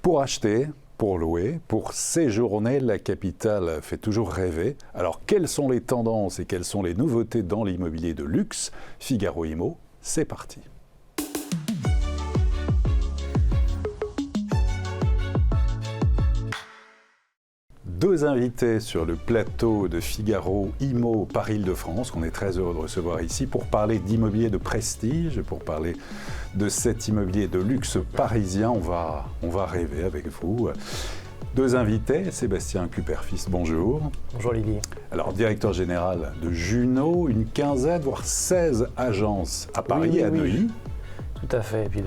Pour acheter, pour louer, pour séjourner, la capitale fait toujours rêver. Alors, quelles sont les tendances et quelles sont les nouveautés dans l'immobilier de luxe? Figaro Immo, c'est parti. Deux invités sur le plateau de Figaro Immo Paris-Île-de-France, qu'on est très heureux de recevoir ici pour parler d'immobilier de prestige, pour parler de cet immobilier de luxe parisien. On va rêver avec vous. Deux invités, Sébastien Cuperfis, bonjour. Bonjour Olivier. Alors, directeur général de Juno, une quinzaine, voire 16 agences à Paris et à Neuilly. Tout à fait, et puis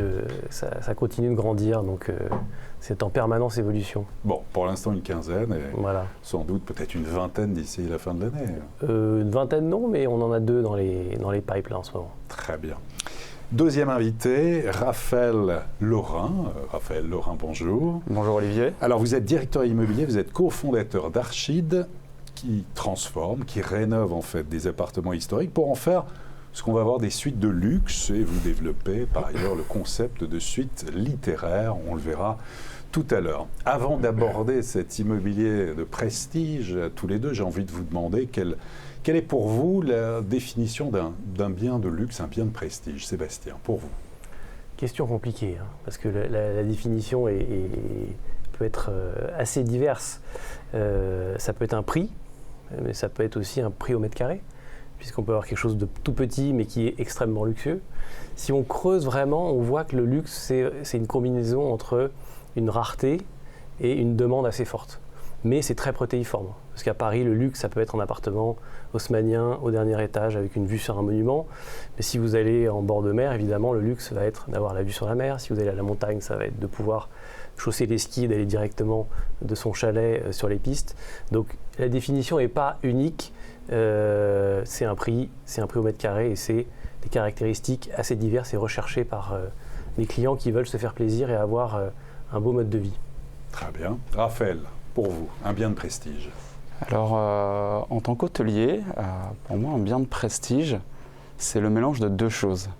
ça continue de grandir, donc c'est en permanence évolution. Bon, pour l'instant une quinzaine, et voilà. Sans doute peut-être une vingtaine d'ici la fin de l'année. Une vingtaine non, mais on en a deux dans les pipes là en ce moment. Très bien. Deuxième invité, Raphaël Laurin. Raphaël Laurin, bonjour. Bonjour Olivier. Alors vous êtes directeur immobilier, vous êtes cofondateur d'Archid, qui transforme, qui rénove en fait des appartements historiques pour en faire ce qu'on va avoir des suites de luxe, et vous développez par ailleurs le concept de suite littéraire, on le verra tout à l'heure. Avant d'aborder cet immobilier de prestige, tous les deux, j'ai envie de vous demander quelle est pour vous la définition d'un bien de luxe, un bien de prestige, Sébastien, pour vous? Question compliquée, parce que la définition peut être assez diverse. Ça peut être un prix, mais ça peut être aussi un prix au mètre carré, puisqu'on peut avoir quelque chose de tout petit mais qui est extrêmement luxueux. Si on creuse vraiment, on voit que le luxe, c'est une combinaison entre une rareté et une demande assez forte. Mais c'est très protéiforme, parce qu'à Paris, le luxe, ça peut être un appartement haussmannien au dernier étage avec une vue sur un monument. Mais si vous allez en bord de mer, évidemment, le luxe va être d'avoir la vue sur la mer. Si vous allez à la montagne, ça va être de pouvoir chausser les skis et d'aller directement de son chalet sur les pistes. Donc la définition n'est pas unique. C'est un prix au mètre carré, et c'est des caractéristiques assez diverses et recherchées par les clients qui veulent se faire plaisir et avoir un beau mode de vie. Très bien. Raphaël, pour vous, un bien de prestige? Alors, en tant qu'hôtelier, pour moi, un bien de prestige, c'est le mélange de deux choses.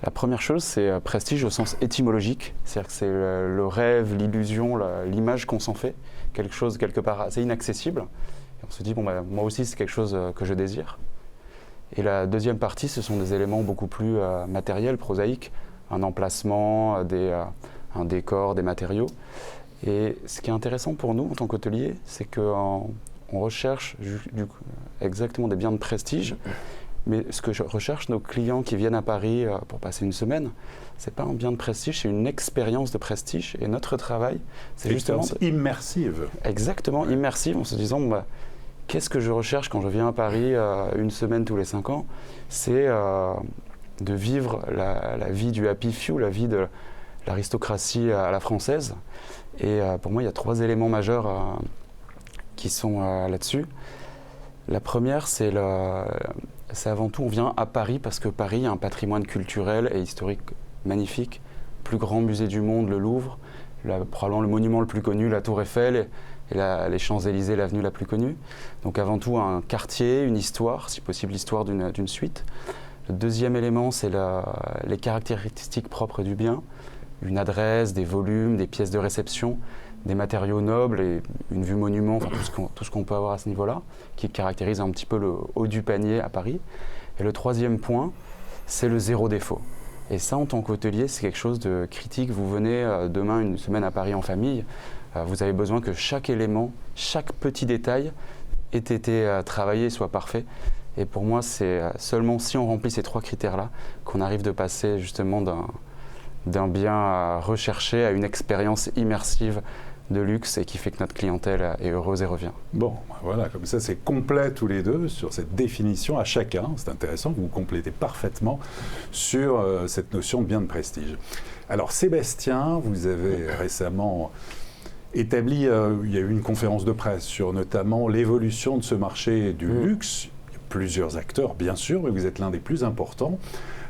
La première chose, c'est prestige au sens étymologique, c'est-à-dire que c'est le rêve, l'illusion, l'image qu'on s'en fait, quelque chose quelque part assez inaccessible. Et on se dit, moi aussi, c'est quelque chose que je désire. Et la deuxième partie, ce sont des éléments beaucoup plus matériels, prosaïques, un emplacement, un décor, des matériaux. Et ce qui est intéressant pour nous, en tant qu'hôtelier, c'est qu'on recherche exactement des biens de prestige, mais ce que recherchent nos clients qui viennent à Paris pour passer une semaine, c'est pas un bien de prestige, c'est une expérience de prestige. Et notre travail, c'est justement immersive. Exactement, immersive, en se disant qu'est-ce que je recherche quand je viens à Paris une semaine tous les 5 ans? C'est de vivre la vie du happy few, la vie de l'aristocratie à la française. Et pour moi, il y a 3 éléments majeurs qui sont là-dessus. La première, c'est avant tout, on vient à Paris parce que Paris a un patrimoine culturel et historique magnifique. Plus grand musée du monde, le Louvre, probablement le monument le plus connu, la Tour Eiffel, et les Champs-Élysées, l'avenue la plus connue. Donc avant tout, un quartier, une histoire, si possible l'histoire d'une suite. Le deuxième élément, c'est les caractéristiques propres du bien. Une adresse, des volumes, des pièces de réception, des matériaux nobles et une vue monument, enfin tout ce qu'on peut avoir à ce niveau-là, qui caractérise un petit peu le haut du panier à Paris. Et le troisième point, c'est le zéro défaut. Et ça, en tant qu'hôtelier, c'est quelque chose de critique. Vous venez demain une semaine à Paris en famille, vous avez besoin que chaque élément, chaque petit détail ait été travaillé, soit parfait. Et pour moi, c'est seulement si on remplit ces 3 critères-là qu'on arrive de passer justement d'un bien recherché à une expérience immersive de luxe et qui fait que notre clientèle est heureuse et revient. Bon, voilà, comme ça c'est complet tous les deux sur cette définition à chacun. C'est intéressant, vous complétez parfaitement sur cette notion de bien de prestige. Alors Sébastien, vous avez récemment établi, il y a eu une conférence de presse sur notamment l'évolution de ce marché du luxe. Il y a plusieurs acteurs bien sûr, mais vous êtes l'un des plus importants.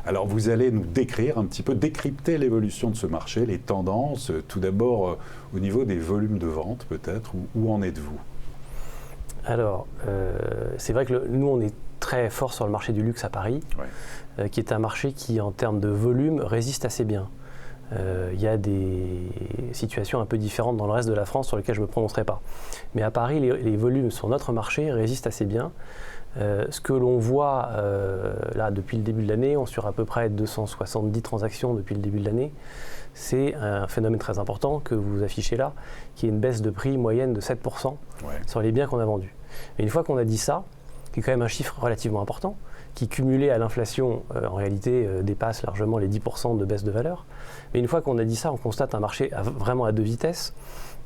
Alors vous allez nous décrire un petit peu, décrypter l'évolution de ce marché, les tendances, tout d'abord au niveau des volumes de vente peut-être, où en êtes-vous? Alors, c'est vrai que nous on est très fort sur le marché du luxe à Paris, qui est un marché qui en termes de volume résiste assez bien. Il y a des situations un peu différentes dans le reste de la France sur lesquelles je ne me prononcerai pas. Mais à Paris, les volumes sur notre marché résistent assez bien. Ce que l'on voit là depuis le début de l'année, on est sur à peu près 270 transactions depuis le début de l'année, c'est un phénomène très important que vous affichez là, qui est une baisse de prix moyenne de 7% sur les biens qu'on a vendus. Et une fois qu'on a dit ça, qui est quand même un chiffre relativement important, qui cumulé à l'inflation en réalité dépasse largement les 10% de baisse de valeur, mais une fois qu'on a dit ça, on constate un marché vraiment à deux vitesses,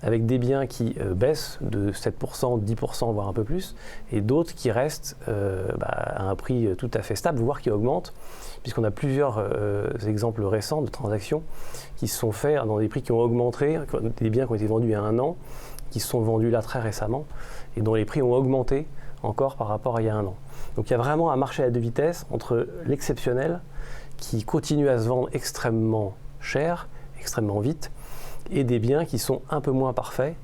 avec des biens qui baissent de 7%, 10%, voire un peu plus, et d'autres qui restent à un prix tout à fait stable, voire qui augmentent, puisqu'on a plusieurs exemples récents de transactions qui se sont faits dans des prix qui ont augmenté, des biens qui ont été vendus il y a 1 an, qui se sont vendus là très récemment, et dont les prix ont augmenté encore par rapport à il y a 1 an. Donc il y a vraiment un marché à deux vitesses entre l'exceptionnel, qui continue à se vendre extrêmement cher, extrêmement vite, et des biens qui sont un peu moins parfaits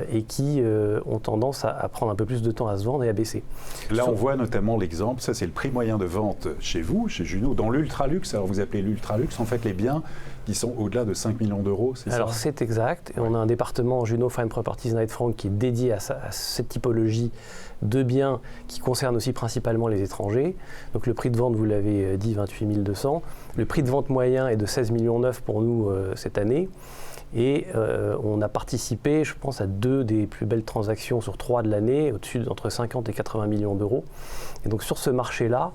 et qui ont tendance à prendre un peu plus de temps à se vendre et à baisser. Là, on voit notamment l'exemple, ça c'est le prix moyen de vente chez vous, chez Junot, dans l'ultra-luxe. Alors vous appelez l'ultra-luxe, en fait les biens qui sont au-delà de 5 millions d'euros, c'est ça? Alors c'est exact, et on a un département Junot Fine Properties Knight Frank qui est dédié à cette typologie de biens qui concernent aussi principalement les étrangers. Donc le prix de vente, vous l'avez dit, 28 200. Le prix de vente moyen est de 16 millions 9 pour nous cette année. Et on a participé, je pense, à 2 des plus belles transactions sur 3 de l'année, au-dessus d'entre 50 et 80 millions d'euros. Et donc sur ce marché-là,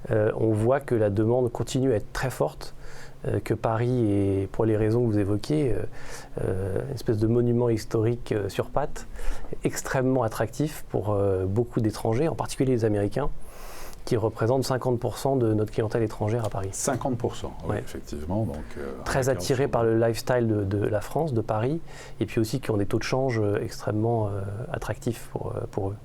on voit que la demande continue à être très forte, que Paris est, pour les raisons que vous évoquiez, une espèce de monument historique sur pattes, extrêmement attractif pour beaucoup d'étrangers, en particulier les Américains, qui représente 50% de notre clientèle étrangère à Paris. 50%, oui, effectivement. Donc, très attirés par le lifestyle de la France, de Paris, et puis aussi qui ont des taux de change extrêmement attractifs pour eux.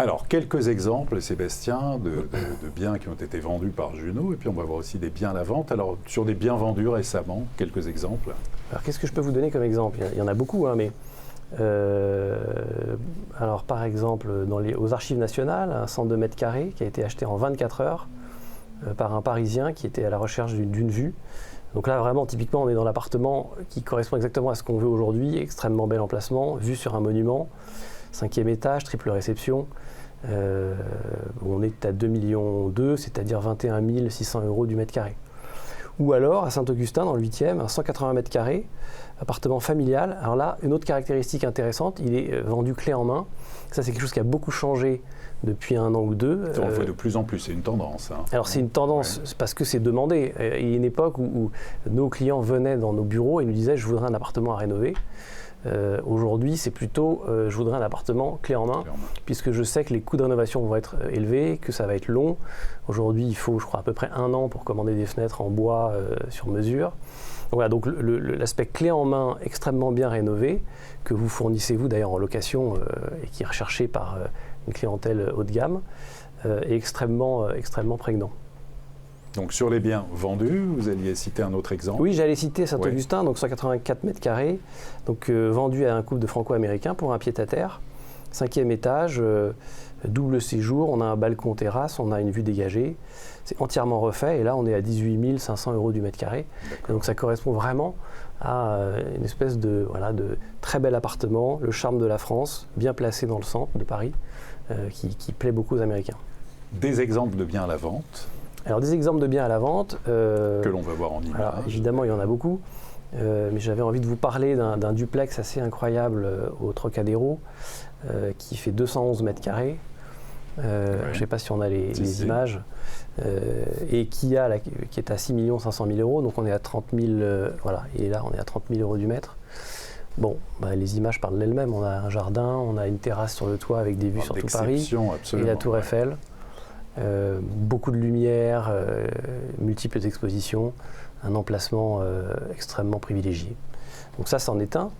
Alors, quelques exemples, Sébastien, de biens qui ont été vendus par Junot, et puis on va voir aussi des biens à la vente. Alors, sur des biens vendus récemment, quelques exemples. Alors, qu'est-ce que je peux vous donner comme exemple? Il y en a beaucoup, hein, mais... alors par exemple aux Archives nationales, un 102 mètres carrés qui a été acheté en 24 heures par un Parisien qui était à la recherche d'une vue. Donc là vraiment typiquement on est dans l'appartement qui correspond exactement à ce qu'on veut aujourd'hui, extrêmement bel emplacement, vue sur un monument, 5e étage, triple réception. On est à 2,2 millions, c'est-à-dire 21 600 € du mètre carré. Ou alors à Saint-Augustin dans le 8e, un 180 mètres carrés, appartement familial. Alors là, une autre caractéristique intéressante, il est vendu clé en main. Ça, c'est quelque chose qui a beaucoup changé depuis 1 an ou 2. On le voit de plus en plus, c'est une tendance. Hein. Alors c'est une tendance parce que c'est demandé. Il y a une époque où nos clients venaient dans nos bureaux et nous disaient « je voudrais un appartement à rénover ». Aujourd'hui, c'est plutôt je voudrais un appartement clé en main, puisque je sais que les coûts de rénovation vont être élevés, que ça va être long. Aujourd'hui, il faut, je crois, à peu près 1 an pour commander des fenêtres en bois sur mesure. Voilà, donc l'aspect clé en main extrêmement bien rénové, que vous fournissez vous d'ailleurs en location et qui est recherché par une clientèle haut de gamme, est extrêmement prégnant. Donc sur les biens vendus, vous alliez citer un autre exemple. Oui, j'allais citer Saint-Augustin, donc 184 mètres carrés, donc vendu à un couple de franco-américains pour un pied-à-terre, 5e étage, double séjour, on a un balcon terrasse, on a une vue dégagée, c'est entièrement refait et là on est à 18 500 € du mètre carré. Donc ça correspond vraiment à une espèce de très bel appartement, le charme de la France, bien placé dans le centre de Paris, qui plaît beaucoup aux Américains. Des exemples de biens à la vente. Alors des exemples de biens à la vente. Que l'on va voir en image. Alors, évidemment, il y en a beaucoup. Mais j'avais envie de vous parler d'un duplex assez incroyable au Trocadéro qui fait 211 mètres carrés. Je ne sais pas si on a les images. Et qui est à 6 500 000 €. Donc on est à 30 000, et là on est à 30 000 € du mètre. Bon, les images parlent d'elles-mêmes. On a un jardin, on a une terrasse sur le toit avec des vues sur tout Paris. Et la tour Eiffel. Beaucoup de lumière, multiples expositions, un emplacement extrêmement privilégié. Donc ça, c'en est un.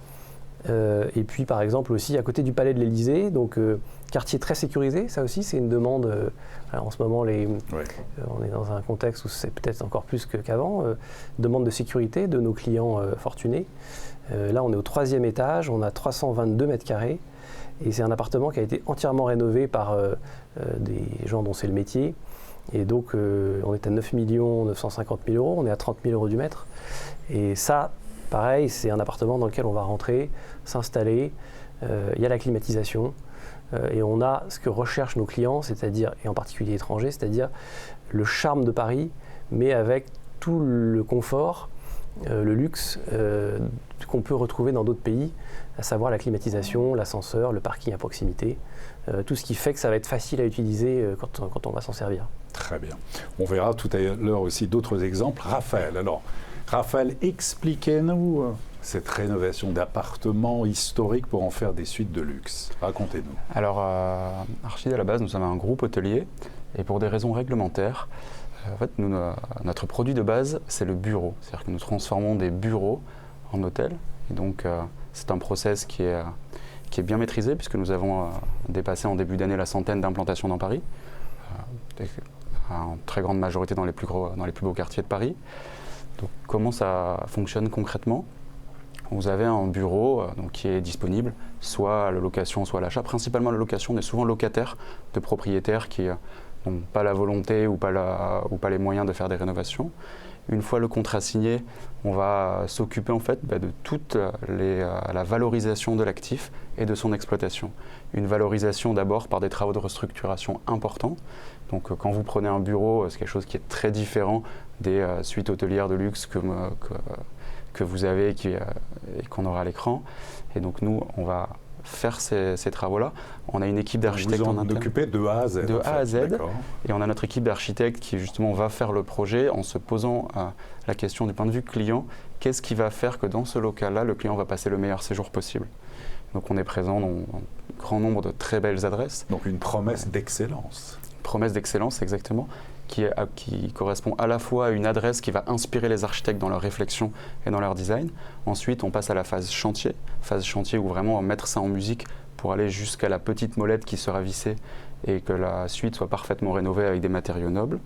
Et puis par exemple aussi à côté du Palais de l'Élysée, donc quartier très sécurisé, ça aussi c'est une demande. En ce moment, on est dans un contexte où c'est peut-être encore plus qu'avant, demande de sécurité de nos clients fortunés. Là on est au 3e étage, on a 322 mètres carrés. Et c'est un appartement qui a été entièrement rénové par des gens dont c'est le métier. Et donc, on est à 9 950 000 €, on est à 30 000 € du mètre. Et ça, pareil, c'est un appartement dans lequel on va rentrer, s'installer, il y a la climatisation, et on a ce que recherchent nos clients, c'est-à-dire, et en particulier étrangers, c'est-à-dire le charme de Paris, mais avec tout le confort, le luxe qu'on peut retrouver dans d'autres pays, à savoir la climatisation, l'ascenseur, le parking à proximité, tout ce qui fait que ça va être facile à utiliser quand on va s'en servir. Très bien. On verra tout à l'heure aussi d'autres exemples. Raphaël, alors, Raphaël, expliquez-nous cette rénovation d'appartements historiques pour en faire des suites de luxe. Racontez-nous. Alors, Archid, à la base, nous sommes un groupe hôtelier et pour des raisons réglementaires, en fait, notre produit de base, c'est le bureau. C'est-à-dire que nous transformons des bureaux en hôtels. Et donc, c'est un process qui est bien maîtrisé puisque nous avons dépassé en début d'année la 100aine d'implantations dans Paris, en très grande majorité dans les plus beaux quartiers de Paris. Donc, comment ça fonctionne concrètement ? Vous avez un bureau qui est disponible, soit à la location, soit à l'achat. Principalement à la location, on est souvent locataire de propriétaires qui n'ont pas la volonté ou pas les moyens de faire des rénovations. Une fois le contrat signé, on va s'occuper en fait de toute la valorisation de l'actif et de son exploitation. Une valorisation d'abord par des travaux de restructuration importants. Donc quand vous prenez un bureau, c'est quelque chose qui est très différent des suites hôtelières de luxe que vous avez et qu'on aura à l'écran. Et donc nous, on va faire ces travaux-là. On a une équipe d'architectes en interne. Vous occupez de A à Z. De A à Z. D'accord. Et on a notre équipe d'architectes qui justement va faire le projet en se posant la question du point de vue client. Qu'est-ce qui va faire que dans ce local-là, le client va passer le meilleur séjour possible ? Donc on est présent dans un grand nombre de très belles adresses. Donc une promesse d'excellence. Promesse d'excellence, exactement, qui correspond à la fois à une adresse qui va inspirer les architectes dans leur réflexion et dans leur design. Ensuite, on passe à la phase chantier où vraiment on va mettre ça en musique pour aller jusqu'à la petite molette qui sera vissée et que la suite soit parfaitement rénovée avec des matériaux nobles.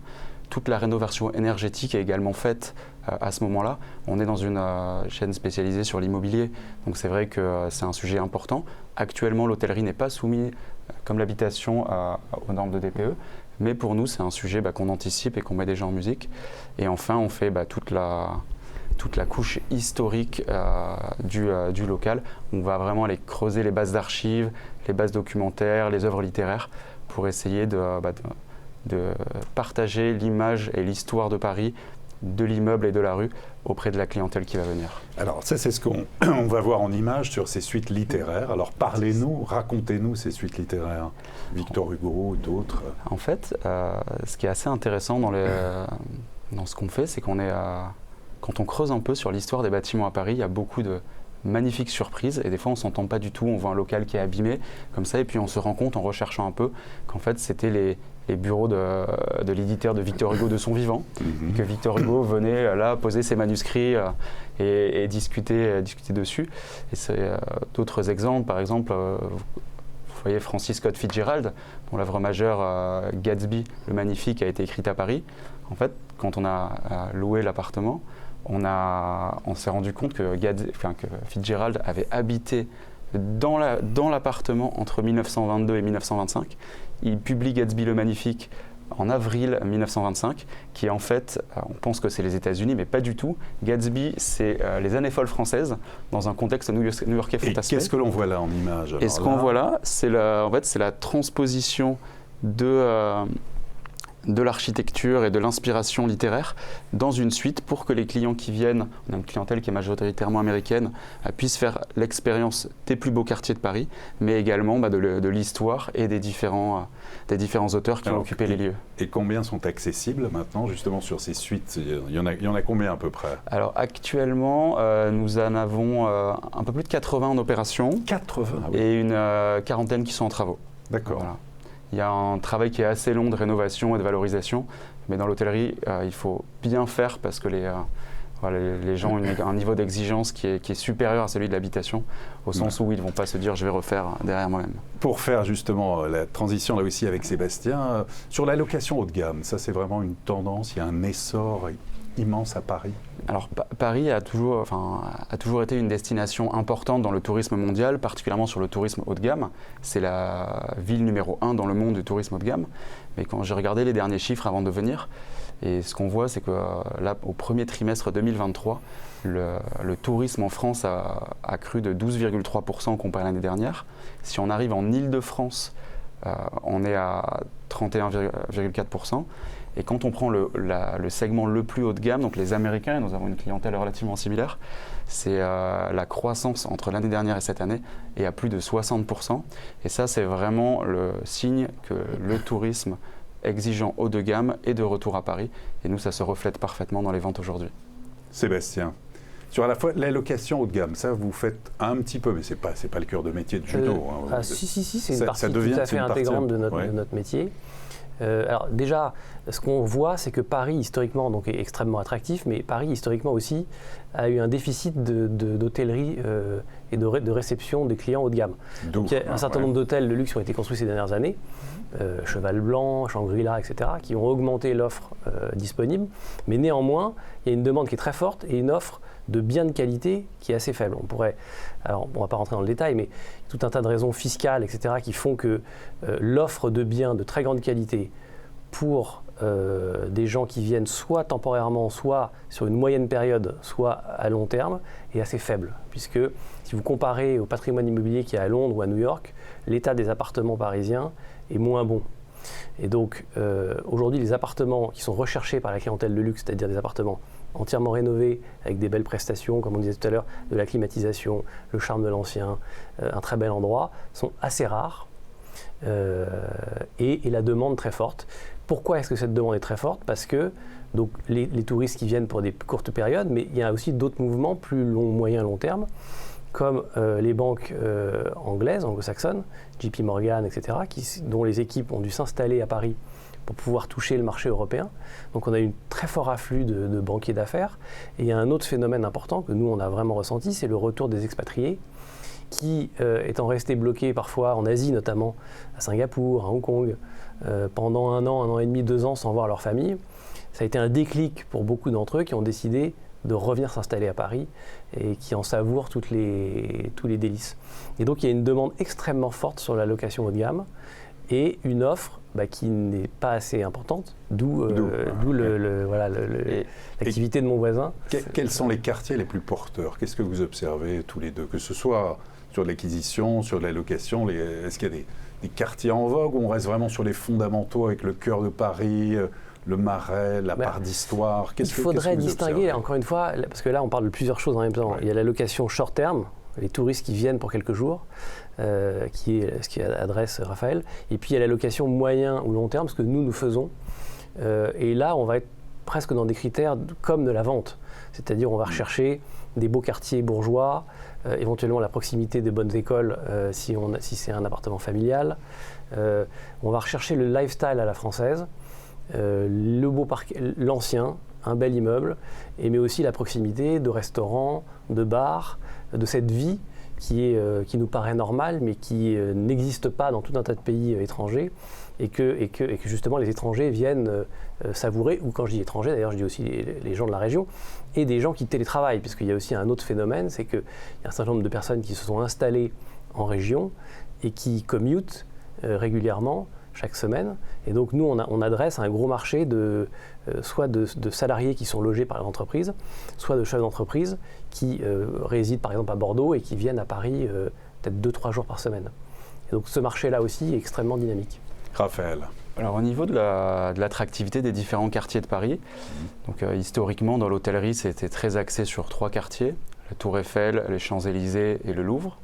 Toute la rénovation énergétique est également faite à ce moment-là. On est dans une chaîne spécialisée sur l'immobilier, donc c'est vrai que c'est un sujet important. Actuellement, l'hôtellerie n'est pas soumise, comme l'habitation, aux normes de DPE, mais pour nous, c'est un sujet qu'on anticipe et qu'on met déjà en musique. Et enfin, on fait toute la couche historique du local. On va vraiment aller creuser les bases d'archives, les bases documentaires, les œuvres littéraires, pour essayer de partager l'image et l'histoire de Paris, de l'immeuble et de la rue auprès de la clientèle qui va venir. Alors ça, c'est ce qu'on va voir en images sur ces suites littéraires. Alors parlez-nous, racontez-nous ces suites littéraires. Victor Hugo ou d'autres. En fait, ce qui est assez intéressant dans ce qu'on fait, c'est quand on creuse un peu sur l'histoire des bâtiments à Paris, il y a beaucoup de magnifiques surprises et des fois on ne s'entend pas du tout, on voit un local qui est abîmé comme ça et puis on se rend compte en recherchant un peu qu'en fait c'était les bureaux de l'éditeur de Victor Hugo de son vivant, et que Victor Hugo venait là poser ses manuscrits et discuter dessus. Et c'est d'autres exemples, par exemple, vous voyez Francis Scott Fitzgerald, dont l'œuvre majeure Gatsby, le Magnifique, a été écrite à Paris. En fait, quand on a loué l'appartement, on s'est rendu compte que Fitzgerald avait habité dans l'appartement entre 1922 et 1925. Il publie Gatsby le Magnifique en avril 1925, qui est en fait, on pense que c'est les États-Unis, mais pas du tout. Gatsby, c'est les années folles françaises, dans un contexte new-yorkais fantasmé. Et qu'est-ce que l'on voit là en image ? Et ce qu'on voit là, c'est la transposition de l'architecture et de l'inspiration littéraire dans une suite pour que les clients qui viennent, on a une clientèle qui est majoritairement américaine, puissent faire l'expérience des plus beaux quartiers de Paris, mais également de l'histoire et des différents auteurs qui ont occupé les lieux. Et combien sont accessibles maintenant justement sur ces suites ? Il y en a combien à peu près ? Alors actuellement, nous en avons un peu plus de 80 en opération. 80 ah oui. Et une quarantaine qui sont en travaux. D'accord. Voilà. Il y a un travail qui est assez long de rénovation et de valorisation, mais dans l'hôtellerie, il faut bien faire parce que les gens ont un niveau d'exigence qui est supérieur à celui de l'habitation, au sens où ils ne vont pas se dire « je vais refaire derrière moi-même ». Pour faire justement la transition là aussi avec Sébastien, sur la location haut de gamme, ça c'est vraiment une tendance, il y a un essor immense à Paris. Alors Paris a toujours été une destination importante dans le tourisme mondial, particulièrement sur le tourisme haut de gamme. C'est la ville numéro 1 dans le monde du tourisme haut de gamme. Mais quand j'ai regardé les derniers chiffres avant de venir, Et ce qu'on voit, c'est que là, au premier trimestre 2023, le tourisme en France a cru de 12,3% comparé à l'année dernière. Si on arrive en Île-de-France, on est à 31,4%. Et quand on prend le segment le plus haut de gamme, donc les Américains, nous avons une clientèle relativement similaire, c'est la croissance entre l'année dernière et cette année est à plus de 60%. Et ça, c'est vraiment le signe que le tourisme exigeant haut de gamme est de retour à Paris. Et nous, ça se reflète parfaitement dans les ventes aujourd'hui. Sébastien, sur à la fois la location haut de gamme, ça vous faites un petit peu, mais c'est pas le cœur de métier de Juto. Si, c'est une partie tout à fait intégrante de notre métier. Alors déjà, ce qu'on voit, c'est que Paris, historiquement, donc, est extrêmement attractif, mais Paris, historiquement aussi, a eu un déficit d'hôtellerie et de réception des clients haut de gamme. Donc, il y a un certain nombre d'hôtels de luxe qui ont été construits ces dernières années, Cheval Blanc, Shangri-La, etc., qui ont augmenté l'offre disponible, mais néanmoins, il y a une demande qui est très forte et une offre de biens de qualité qui est assez faible. Alors on ne va pas rentrer dans le détail, mais tout un tas de raisons fiscales, etc., qui font que l'offre de biens de très grande qualité pour des gens qui viennent soit temporairement, soit sur une moyenne période, soit à long terme, est assez faible. Puisque si vous comparez au patrimoine immobilier qui est à Londres ou à New York, l'état des appartements parisiens est moins bon. Et donc aujourd'hui, les appartements qui sont recherchés par la clientèle de luxe, c'est-à-dire des appartements entièrement rénovés, avec des belles prestations, comme on disait tout à l'heure, de la climatisation, le charme de l'ancien, un très bel endroit, sont assez rares et la demande très forte. Pourquoi est-ce que cette demande est très forte ? Parce que donc, les touristes qui viennent pour des courtes périodes, mais il y a aussi d'autres mouvements plus moyen, long terme, comme les banques anglaises, anglo-saxonnes, JP Morgan, etc., dont les équipes ont dû s'installer à Paris pour pouvoir toucher le marché européen. Donc on a eu un très fort afflux de banquiers d'affaires. Et il y a un autre phénomène important que nous, on a vraiment ressenti, c'est le retour des expatriés qui, étant restés bloqués parfois en Asie, notamment à Singapour, à Hong Kong, pendant un an et demi, 2 ans sans voir leur famille, ça a été un déclic pour beaucoup d'entre eux qui ont décidé de revenir s'installer à Paris et qui en savourent tous les délices. Et donc il y a une demande extrêmement forte sur la location haut de gamme et une offre qui n'est pas assez importante, d'où l'activité de mon voisin. Quels sont les quartiers les plus porteurs ? Qu'est-ce que vous observez tous les deux ? Que ce soit sur l'acquisition, sur la location, est-ce qu'il y a des quartiers en vogue où on reste vraiment sur les fondamentaux avec le cœur de Paris, le Marais, la part d'histoire ? Il faudrait distinguer, encore une fois, parce que là on parle de plusieurs choses en même temps. Ouais. Il y a la location short terme, les touristes qui viennent pour quelques jours, qui est ce qui adresse Raphaël. Et puis il y a la location moyen ou long terme, ce que nous faisons. Et là, on va être presque dans des critères comme de la vente. C'est-à-dire on va rechercher des beaux quartiers bourgeois, éventuellement la proximité des bonnes écoles si c'est un appartement familial. On va rechercher le lifestyle à la française, le beau parc, l'ancien, un bel immeuble, mais aussi la proximité de restaurants, de bars, de cette vie qui nous paraît normale, mais qui n'existe pas dans tout un tas de pays étrangers, et que justement les étrangers viennent savourer, ou quand je dis étrangers, d'ailleurs je dis aussi les gens de la région, et des gens qui télétravaillent, puisqu'il y a aussi un autre phénomène, c'est qu'il y a un certain nombre de personnes qui se sont installées en région et qui commutent régulièrement, chaque semaine. Et donc nous, on adresse un gros marché soit de salariés qui sont logés par les entreprises, soit de chefs d'entreprise qui résident par exemple à Bordeaux et qui viennent à Paris peut-être 2-3 jours par semaine. Et donc ce marché-là aussi est extrêmement dynamique. Raphaël. Alors au niveau de l'attractivité des différents quartiers de Paris, donc historiquement dans l'hôtellerie, c'était très axé sur 3 quartiers, la Tour Eiffel, les Champs-Élysées et le Louvre.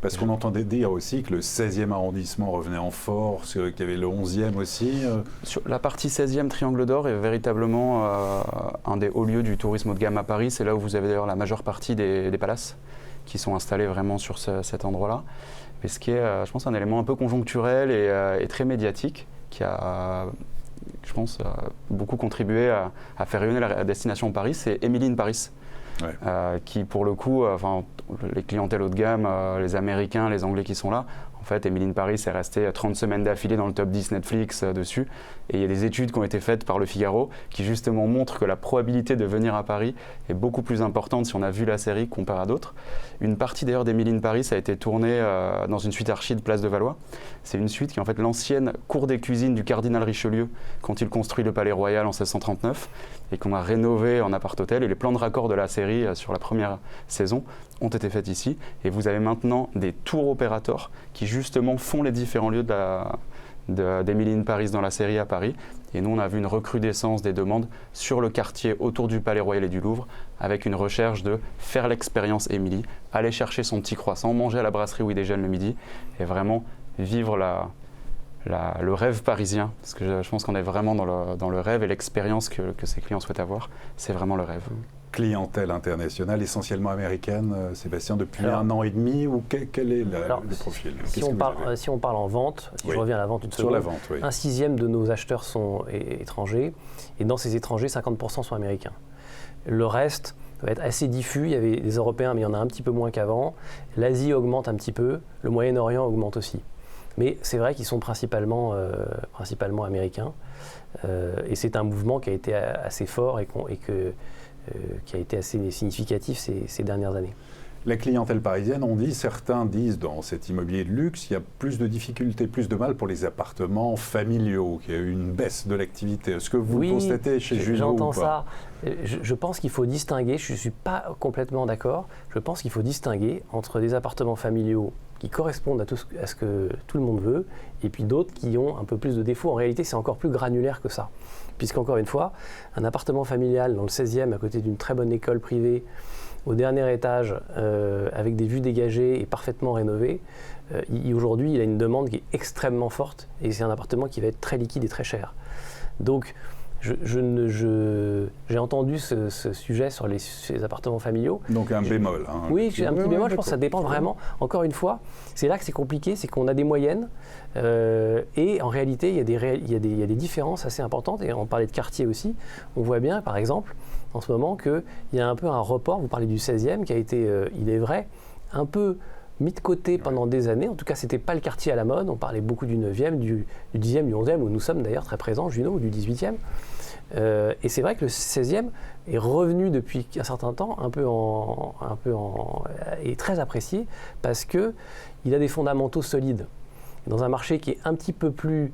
Parce qu'on entendait dire aussi que le 16e arrondissement revenait en force, qu'il y avait le 11e aussi. Sur la partie 16e Triangle d'Or est véritablement un des hauts lieux du tourisme haut de gamme à Paris. C'est là où vous avez d'ailleurs la majeure partie des palaces qui sont installés vraiment sur cet endroit-là. Mais ce qui est, je pense, un élément un peu conjoncturel et très médiatique qui a, je pense, beaucoup contribué à faire rayonner la destination Paris, c'est Emily in Paris. qui pour le coup, les clientèles haut de gamme, les Américains, les Anglais qui sont là, en fait, Emily in Paris est resté 30 semaines d'affilée dans le top 10 Netflix dessus. Et il y a des études qui ont été faites par Le Figaro qui justement montrent que la probabilité de venir à Paris est beaucoup plus importante si on a vu la série comparé à d'autres. Une partie d'ailleurs d'Emily in Paris a été tournée dans une suite archi de Place de Valois. C'est une suite qui est en fait l'ancienne cour des cuisines du cardinal Richelieu quand il construit le Palais Royal en 1639 et qu'on a rénové en appart-hôtel. Et les plans de raccord de la série sur la première saison ont été faits ici. Et vous avez maintenant des tour opérateurs qui justement font les différents lieux d'Emily in Paris dans la série à Paris. Et nous, on a vu une recrudescence des demandes sur le quartier autour du Palais Royal et du Louvre, avec une recherche de faire l'expérience Emily, aller chercher son petit croissant, manger à la brasserie où il déjeune le midi, et vraiment vivre le rêve parisien. Parce que je pense qu'on est vraiment dans le rêve et l'expérience que ces clients souhaitent avoir. C'est vraiment le rêve. Clientèle internationale, essentiellement américaine, Sébastien, depuis 1 an et demi, ou quel est le profil? Si on parle en vente, si je reviens à la vente une seconde, sur la vente, oui. 1/6 de nos acheteurs sont étrangers, et dans ces étrangers, 50% sont américains. Le reste va être assez diffus, il y avait des Européens, mais il y en a un petit peu moins qu'avant. L'Asie augmente un petit peu, le Moyen-Orient augmente aussi. Mais c'est vrai qu'ils sont principalement américains, et c'est un mouvement qui a été assez fort qui a été assez significatif ces dernières années. La clientèle parisienne, certains disent dans cet immobilier de luxe, il y a plus de difficultés, plus de mal pour les appartements familiaux, qu'il y a eu une baisse de l'activité. Est-ce que vous le constatez chez Junot j'entends ou pas? ça. Je pense qu'il faut distinguer, je ne suis pas complètement d'accord, je pense qu'il faut distinguer entre des appartements familiaux qui correspondent à ce que tout le monde veut, et puis d'autres qui ont un peu plus de défauts. En réalité, c'est encore plus granulaire que ça. Puisqu'encore une fois, un appartement familial dans le 16e, à côté d'une très bonne école privée, au dernier étage, avec des vues dégagées et parfaitement rénové, aujourd'hui, il a une demande qui est extrêmement forte, et c'est un appartement qui va être très liquide et très cher. Donc, j'ai entendu ce sujet sur ces appartements familiaux. Donc un bémol. Hein, oui, j'ai un petit bémol, je pense que ça dépend vraiment. Encore une fois, c'est là que c'est compliqué, c'est qu'on a des moyennes, et en réalité, il y a des différences assez importantes, et on parlait de quartier aussi. On voit bien, par exemple, en ce moment, qu'il y a un peu un report, vous parlez du 16e, qui a été, il est vrai, un peu mis de côté pendant des années. En tout cas, ce n'était pas le quartier à la mode. On parlait beaucoup du 9e, du 10e, du 11e, où nous sommes d'ailleurs très présents, Junot, ou du 18e. Et c'est vrai que le 16e est revenu depuis un certain temps, est très apprécié, parce qu'il a des fondamentaux solides. Dans un marché qui est un petit peu plus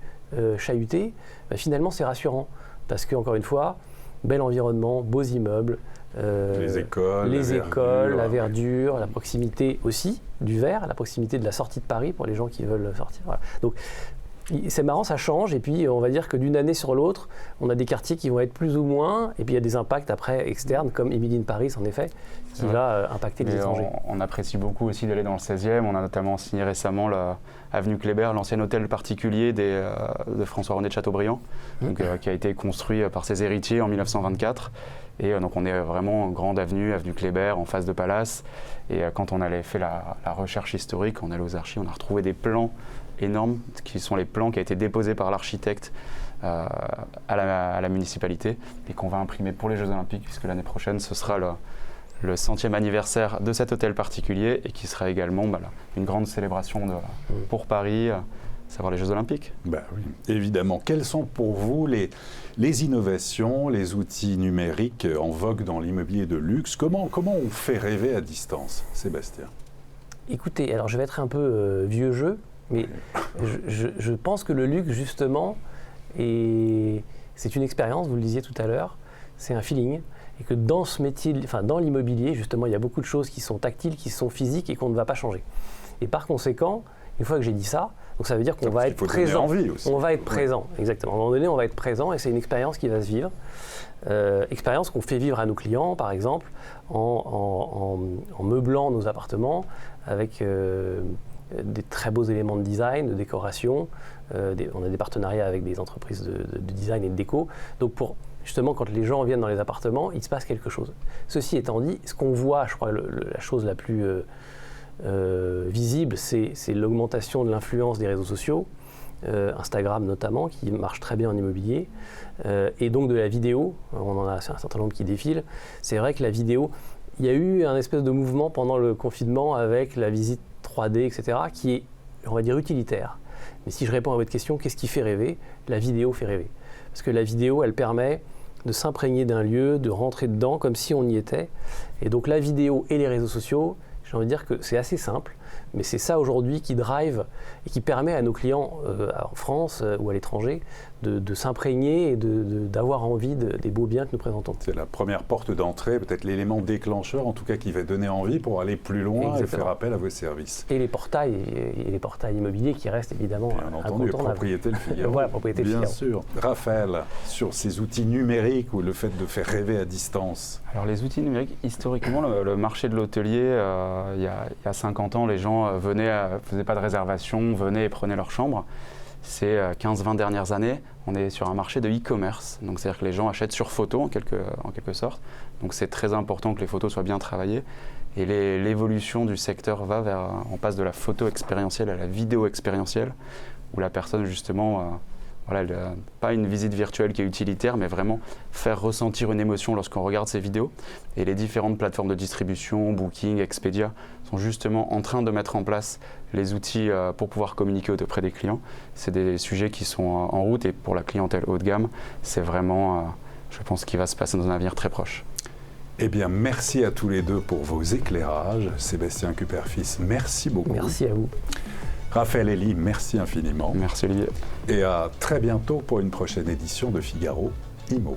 chahuté, finalement, c'est rassurant. Parce qu'encore une fois, bel environnement, beaux immeubles, les écoles, la verdure, la proximité aussi du verre, la proximité de la sortie de Paris pour les gens qui veulent sortir. Voilà. Donc c'est marrant, ça change, et puis on va dire que d'une année sur l'autre, on a des quartiers qui vont être plus ou moins, et puis il y a des impacts après externes, comme Emily in Paris en effet, qui va impacter les étrangers. On apprécie beaucoup aussi d'aller dans le 16e, on a notamment signé récemment l'avenue Kléber, l'ancien hôtel particulier de François-René de Chateaubriand, qui a été construit par ses héritiers en 1924. Et donc on est vraiment en grande avenue Kléber, en face de Palace. Et quand on avait fait la recherche historique, on allait aux archives, on a retrouvé des plans énormes, qui sont les plans qui ont été déposés par l'architecte à la municipalité et qu'on va imprimer pour les Jeux Olympiques, puisque l'année prochaine, ce sera le 100e anniversaire de cet hôtel particulier et qui sera également une grande célébration pour Paris, savoir les Jeux Olympiques. Ben oui, évidemment. Quelles sont pour vous les innovations, les outils numériques en vogue dans l'immobilier de luxe? Comment on fait rêver à distance, Sébastien? Écoutez, alors je vais être un peu vieux jeu, mais je pense que le luxe, justement, c'est une expérience, vous le disiez tout à l'heure, c'est un feeling, et que dans ce métier, dans l'immobilier, justement, il y a beaucoup de choses qui sont tactiles, qui sont physiques et qu'on ne va pas changer. Et par conséquent, une fois que j'ai dit ça, donc ça veut dire qu'on va être présent. On va être présent, exactement. À un moment donné, on va être présent, et c'est une expérience qui va se vivre. Expérience qu'on fait vivre à nos clients, par exemple, en meublant nos appartements avec des très beaux éléments de design, de décoration. On a des partenariats avec des entreprises de design et de déco. Donc justement, quand les gens viennent dans les appartements, il se passe quelque chose. Ceci étant dit, ce qu'on voit, je crois, la chose la plus visible, c'est l'augmentation de l'influence des réseaux sociaux, Instagram notamment, qui marche très bien en immobilier, et donc de la vidéo. On en a un certain nombre qui défilent. C'est vrai que la vidéo, il y a eu un espèce de mouvement pendant le confinement avec la visite 3D, etc., qui est, on va dire, utilitaire. Mais si je réponds à votre question, qu'est-ce qui fait rêver? La vidéo fait rêver. Parce que la vidéo, elle permet de s'imprégner d'un lieu, de rentrer dedans comme si on y était. Et donc la vidéo et les réseaux sociaux, j'ai envie de dire que c'est assez simple, mais c'est ça aujourd'hui qui drive et qui permet à nos clients en France ou à l'étranger de s'imprégner et d'avoir envie des beaux biens que nous présentons. C'est la première porte d'entrée, peut-être l'élément déclencheur, en tout cas qui va donner envie pour aller plus loin. Exactement. Et faire appel à vos services. Et les portails immobiliers qui restent évidemment bien entendu, propriété Le Figaro. Voilà, propriété bien Le Figaro. sûr. Raphaël, sur ces outils numériques ou le fait de faire rêver à distance. Alors les outils numériques, historiquement, le marché de l'hôtelier, il y a 50 ans, les gens faisaient pas de réservation, venaient et prenaient leur chambre. Ces 15-20 dernières années, on est sur un marché de e-commerce. Donc c'est-à-dire que les gens achètent sur photo en quelque sorte. Donc c'est très important que les photos soient bien travaillées. Et l'évolution du secteur on passe de la photo expérientielle à la vidéo expérientielle, où la personne justement, pas une visite virtuelle qui est utilitaire, mais vraiment faire ressentir une émotion lorsqu'on regarde ces vidéos. Et les différentes plateformes de distribution, Booking, Expedia, sont justement en train de mettre en place les outils pour pouvoir communiquer auprès des clients. C'est des sujets qui sont en route, et pour la clientèle haut de gamme, c'est vraiment, je pense, ce qui va se passer dans un avenir très proche. Eh bien, merci à tous les deux pour vos éclairages. Sébastien Cupper-Fils, merci beaucoup. Merci à vous. Raphaël Elie, merci infiniment. Merci Olivier. Et à très bientôt pour une prochaine édition de Figaro Immo.